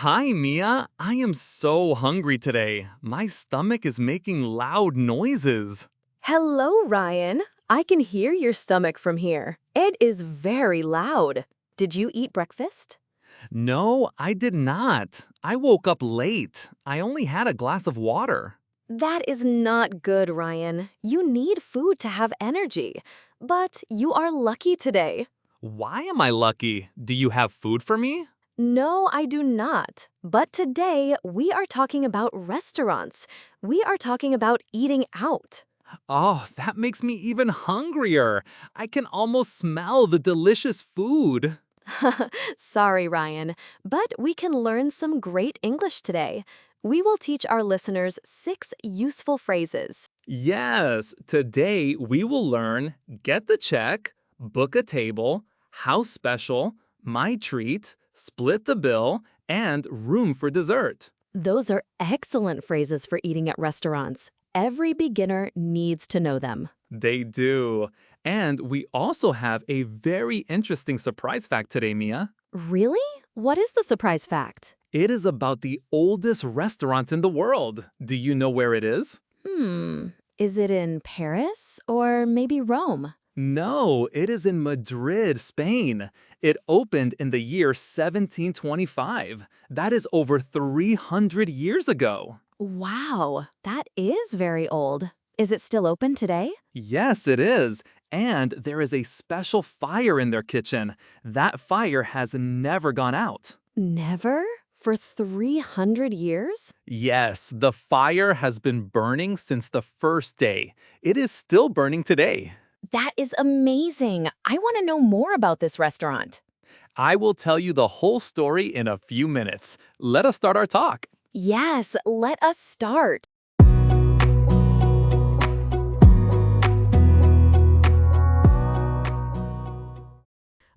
Hi, Mia. I am so hungry today. My stomach is making loud noises. Hello, Ryan. I can hear your stomach from here. It is very loud. Did you eat breakfast? No, I did not. I woke up late. I only had a glass of water. That is not good, Ryan. You need food to have energy. But you are lucky today. Why am I lucky? Do you have food for me? No, I do not. But today, we are talking about restaurants. We are talking about eating out. Oh, that makes me even hungrier. I can almost smell the delicious food. Sorry, Ryan, but we can learn some great English today. We will teach our listeners 6 useful phrases. Yes, today we will learn get the check, book a table, house special, my treat, split the bill, and room for dessert. Those are excellent phrases for eating at restaurants. Every beginner needs to know them. They do. And we also have a very interesting surprise fact today, Mia. Really? What is the surprise fact? It is about the oldest restaurant in the world. Do you know where it is? Is it in Paris or maybe Rome? No, it is in Madrid, Spain. It opened in the year 1725. That is over 300 years ago. Wow, that is very old. Is it still open today? Yes, it is. And there is a special fire in their kitchen. That fire has never gone out. Never? For 300 years? Yes, the fire has been burning since the first day. It is still burning today. That is amazing. I want to know more about this restaurant. I will tell you the whole story in a few minutes. Let us start our talk. Yes, let us start.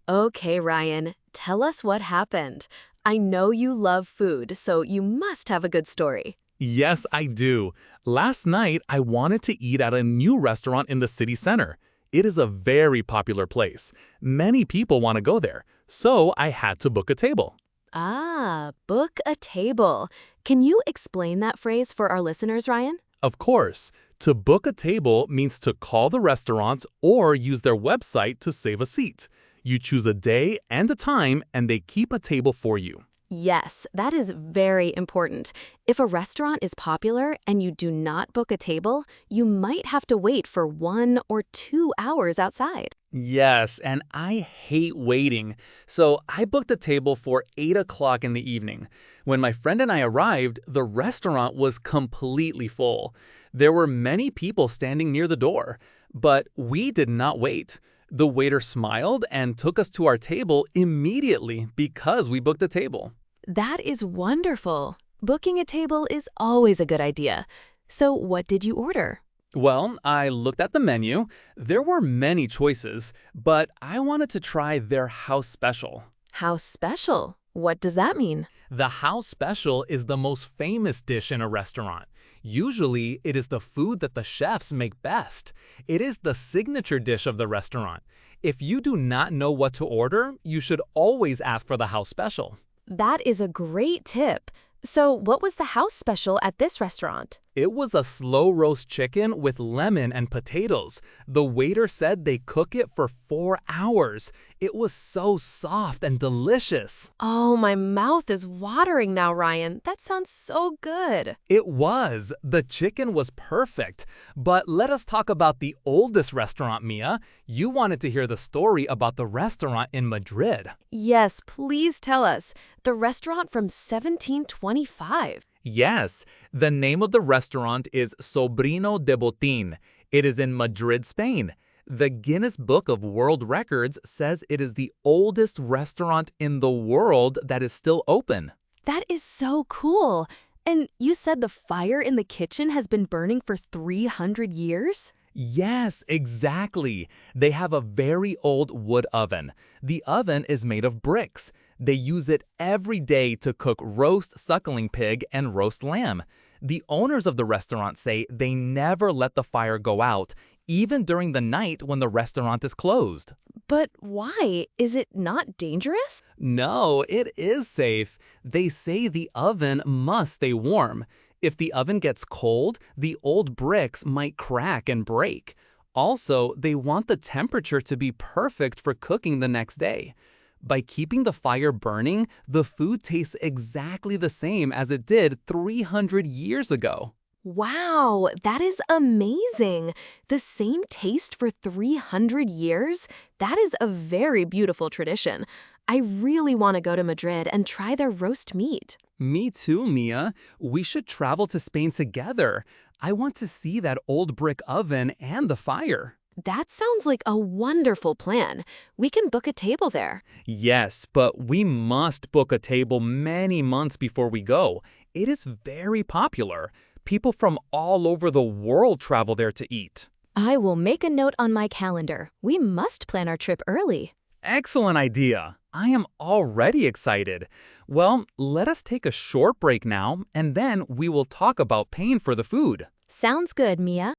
Okay, Ryan, tell us what happened. I know you love food, so you must have a good story. Yes, I do. Last night, I wanted to eat at a new restaurant in the city center. It is a very popular place. Many people want to go there, so I had to book a table. Ah, book a table. Can you explain that phrase for our listeners, Ryan? Of course, to book a table means to call the restaurant or use their website to save a seat. You choose a day and a time, and they keep a table for you. Yes, that is very important. If a restaurant is popular and you do not book a table, you might have to wait for 1 or 2 hours outside. Yes, and I hate waiting. So I booked a table for 8 o'clock in the evening. When my friend and I arrived, the restaurant was completely full. There were many people standing near the door, but we did not wait. The waiter smiled and took us to our table immediately because we booked a table. That is wonderful. Booking a table is always a good idea. So what did you order? Well, I looked at the menu. There were many choices, but I wanted to try their house special. How special? What does that mean? The house special is the most famous dish in a restaurant. Usually, it is the food that the chefs make best. It is the signature dish of the restaurant. If you do not know what to order, you should always ask for the house special. That is a great tip. So what was the house special at this restaurant? It was a slow roast chicken with lemon and potatoes. The waiter said they cook it for 4 hours. It was so soft and delicious. Oh, my mouth is watering now, Ryan. That sounds so good. It was. The chicken was perfect. But let us talk about the oldest restaurant, Mia. You wanted to hear the story about the restaurant in Madrid. Yes, please tell us. The restaurant from 1725. Yes, the name of the restaurant is Sobrino de Botín. It is in Madrid, Spain. The Guinness Book of World Records says it is the oldest restaurant in the world that is still open. That is so cool. And you said the fire in the kitchen has been burning for 300 years? Yes, exactly. They have a very old wood oven. The oven is made of bricks. They use it every day to cook roast suckling pig and roast lamb. The owners of the restaurant say they never let the fire go out, even during the night when the restaurant is closed. But why? Is it not dangerous? No, it is safe. They say the oven must stay warm. If the oven gets cold, the old bricks might crack and break. Also, they want the temperature to be perfect for cooking the next day. By keeping the fire burning, the food tastes exactly the same as it did 300 years ago. Wow, that is amazing. The same taste for 300 years? That is a very beautiful tradition. I really want to go to Madrid and try their roast meat. Me too, Mia. We should travel to Spain together. I want to see that old brick oven and the fire. That sounds like a wonderful plan. We can book a table there. Yes, but we must book a table many months before we go. It is very popular. People from all over the world travel there to eat. I will make a note on my calendar. We must plan our trip early. Excellent idea. I am already excited. Well, let us take a short break now, and then we will talk about paying for the food. Sounds good, Mia.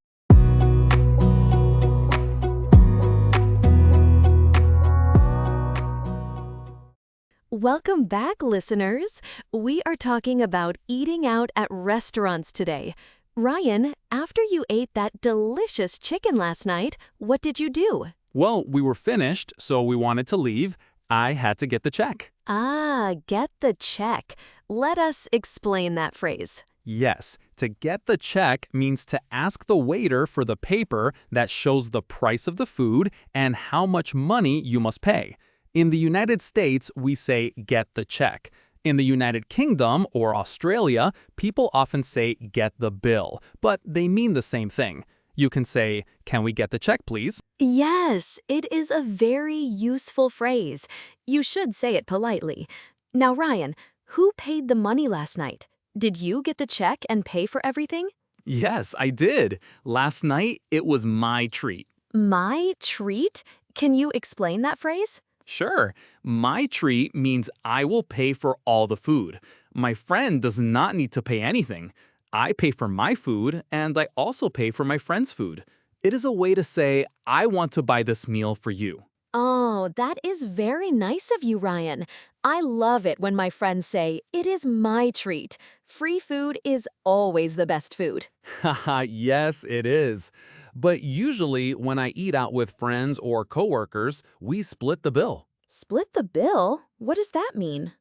Welcome back, listeners. We are talking about eating out at restaurants today. Ryan, after you ate that delicious chicken last night, what did you do? Well, we were finished, so we wanted to leave. I had to get the check. Ah, get the check. Let us explain that phrase. Yes, to get the check means to ask the waiter for the paper that shows the price of the food and how much money you must pay. In the United States, we say get the check. In the United Kingdom or Australia, people often say get the bill, but they mean the same thing. You can say, "Can we get the check, please?" Yes, it is a very useful phrase. You should say it politely. Now, Ryan, who paid the money last night? Did you get the check and pay for everything? Yes, I did. Last night, it was my treat. My treat? Can you explain that phrase? Sure, my treat means I will pay for all the food. My friend does not need to pay anything. I pay for my food, and I also pay for my friend's food. It is a way to say, I want to buy this meal for you. Oh, that is very nice of you, Ryan. I love it when my friends say, it is my treat. Free food is always the best food. Haha, yes, it is. But usually, when I eat out with friends or coworkers, we split the bill. Split the bill? What does that mean?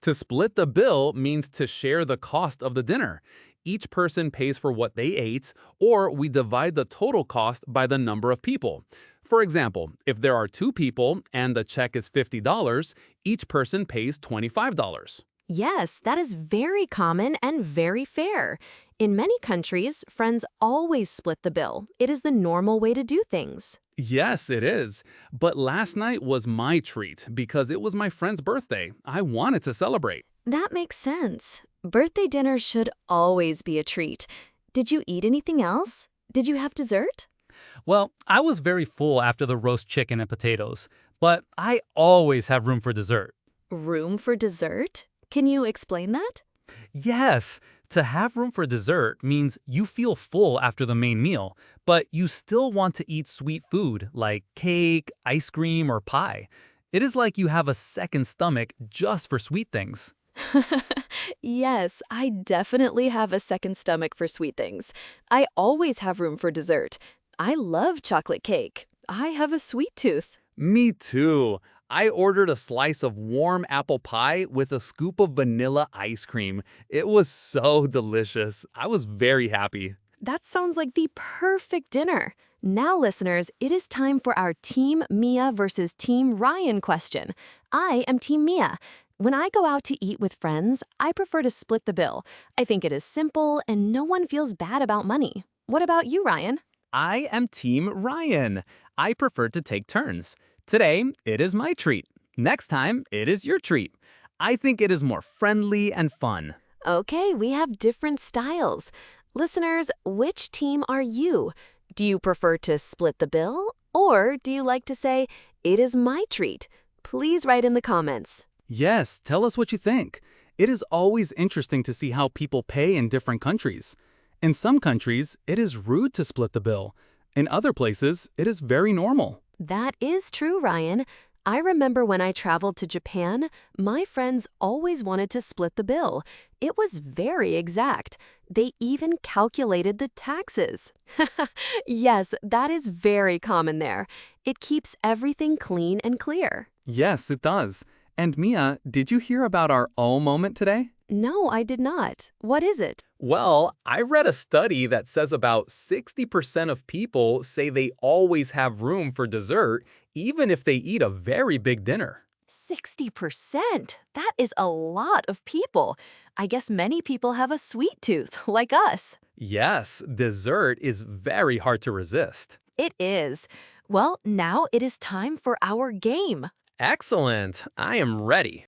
To split the bill means to share the cost of the dinner. Each person pays for what they ate, or we divide the total cost by the number of people. For example, if there are 2 people and the check is $50, each person pays $25. Yes, that is very common and very fair. In many countries, friends always split the bill. It is the normal way to do things. Yes, it is. But last night was my treat because it was my friend's birthday. I wanted to celebrate. That makes sense. Birthday dinner should always be a treat. Did you eat anything else? Did you have dessert? Well, I was very full after the roast chicken and potatoes, but I always have room for dessert. Room for dessert? Can you explain that? Yes, to have room for dessert means you feel full after the main meal, but you still want to eat sweet food like cake, ice cream, or pie. It is like you have a second stomach just for sweet things. Yes, I definitely have a second stomach for sweet things. I always have room for dessert. I love chocolate cake. I have a sweet tooth. Me too. I ordered a slice of warm apple pie with a scoop of vanilla ice cream. It was so delicious. I was very happy. That sounds like the perfect dinner. Now, listeners, it is time for our Team Mia versus Team Ryan question. I am Team Mia. When I go out to eat with friends, I prefer to split the bill. I think it is simple and no one feels bad about money. What about you, Ryan? I am Team Ryan. I prefer to take turns. Today, it is my treat. Next time, it is your treat. I think it is more friendly and fun. Okay, we have different styles. Listeners, which team are you? Do you prefer to split the bill? Or do you like to say, it is my treat? Please write in the comments. Yes, tell us what you think. It is always interesting to see how people pay in different countries. In some countries, it is rude to split the bill. In other places, it is very normal. That is true, Ryan. I remember when I traveled to Japan, my friends always wanted to split the bill. It was very exact. They even calculated the taxes. Yes, that is very common there. It keeps everything clean and clear. Yes, it does. And Mia, did you hear about our oh moment today? No, I did not. What is it? Well, I read a study that says about 60% of people say they always have room for dessert, even if they eat a very big dinner. 60%? That is a lot of people. I guess many people have a sweet tooth, like us. Yes, dessert is very hard to resist. It is. Well, now it is time for our game. Excellent. I am ready.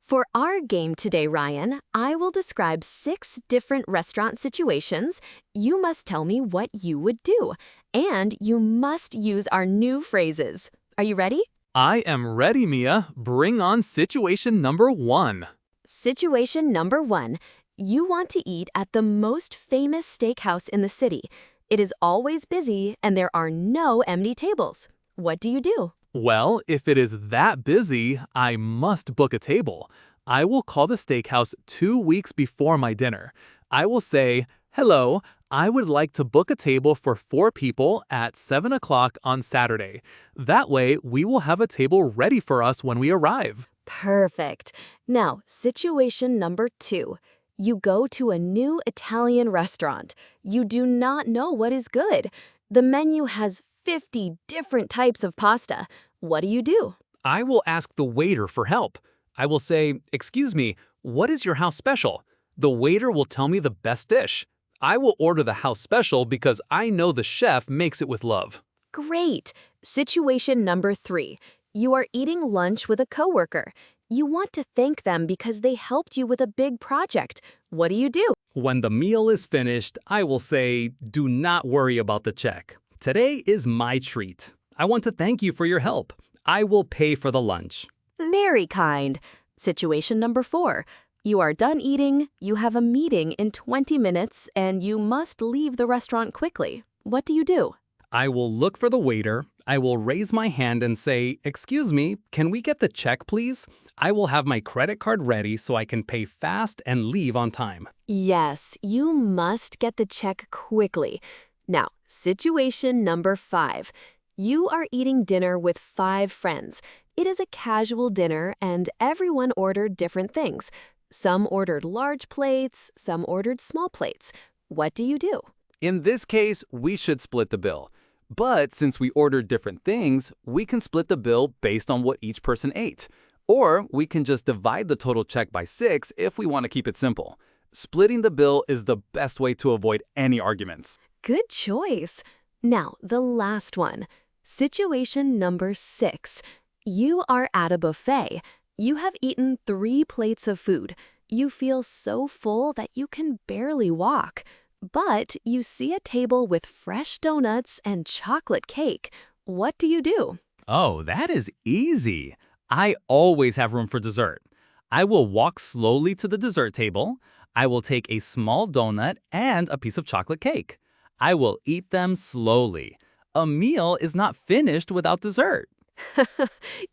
For our game today, Ryan, I will describe 6 different restaurant situations. You must tell me what you would do. And you must use our new phrases. Are you ready? I am ready, Mia. Bring on situation number 1. Situation number 1. You want to eat at the most famous steakhouse in the city. It is always busy and there are no empty tables. What do you do? Well, if it is that busy, I must book a table. I will call the steakhouse 2 weeks before my dinner. I will say, "Hello, I would like to book a table for 4 people at 7 o'clock on Saturday. That way, we will have a table ready for us when we arrive." Perfect. Now, situation number 2. You go to a new Italian restaurant. You do not know what is good. The menu has 50 different types of pasta. What do? I will ask the waiter for help. I will say, "Excuse me, what is your house special?" The waiter will tell me the best dish. I will order the house special because I know the chef makes it with love. Great. Situation number 3. You are eating lunch with a coworker. You want to thank them because they helped you with a big project. What do? When the meal is finished, I will say, "Do not worry about the check. Today is my treat. I want to thank you for your help. I will pay for the lunch." Very kind. Situation number 4. You are done eating, you have a meeting in 20 minutes, and you must leave the restaurant quickly. What do? I will look for the waiter. I will raise my hand and say, "Excuse me, can we get the check, please?" I will have my credit card ready so I can pay fast and leave on time. Yes, you must get the check quickly. Now, situation number 5. You are eating dinner with 5 friends. It is a casual dinner and everyone ordered different things. Some ordered large plates, some ordered small plates. What do? In this case, we should split the bill. But since we ordered different things, we can split the bill based on what each person ate. Or we can just divide the total check by 6 if we want to keep it simple. Splitting the bill is the best way to avoid any arguments. Good choice. Now, the last one. Situation number 6. You are at a buffet. You have eaten 3 plates of food. You feel so full that you can barely walk. But you see a table with fresh donuts and chocolate cake. What do? Oh, that is easy. I always have room for dessert. I will walk slowly to the dessert table. I will take a small donut and a piece of chocolate cake. I will eat them slowly. A meal is not finished without dessert.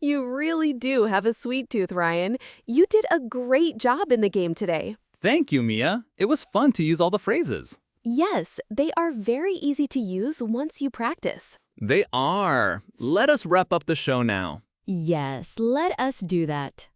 You really do have a sweet tooth, Ryan. You did a great job in the game today. Thank you, Mia. It was fun to use all the phrases. Yes, they are very easy to use once you practice. They are. Let us wrap up the show now. Yes, let us do that.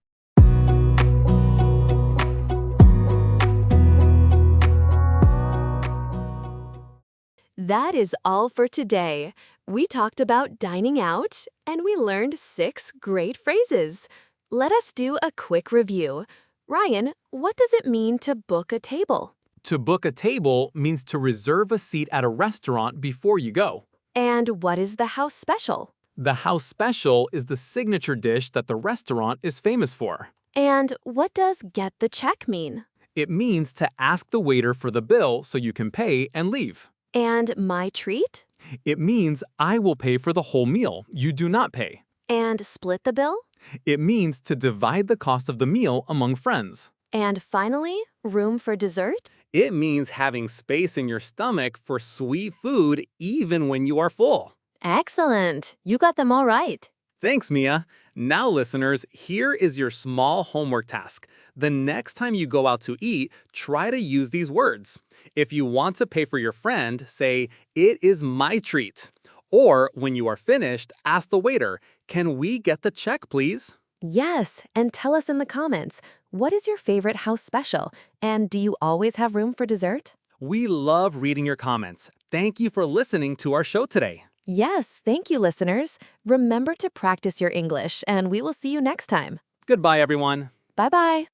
That is all for today. We talked about dining out, and we learned 6 great phrases. Let us do a quick review. Ryan, what does it mean to book a table? To book a table means to reserve a seat at a restaurant before you go. And what is the house special? The house special is the signature dish that the restaurant is famous for. And what does get the check mean? It means to ask the waiter for the bill so you can pay and leave. And my treat? It means I will pay for the whole meal. You do not pay. And split the bill? It means to divide the cost of the meal among friends. And finally, room for dessert? It means having space in your stomach for sweet food even when you are full. Excellent. You got them all right. Thanks, Mia. Now, listeners, here is your small homework task. The next time you go out to eat, try to use these words. If you want to pay for your friend, say, "It is my treat." Or when you are finished, ask the waiter, "Can we get the check, please?" Yes, and tell us in the comments, what is your favorite house special? And do you always have room for dessert? We love reading your comments. Thank you for listening to our show today. Yes, thank you, listeners. Remember to practice your English, and we will see you next time. Goodbye, everyone. Bye-bye.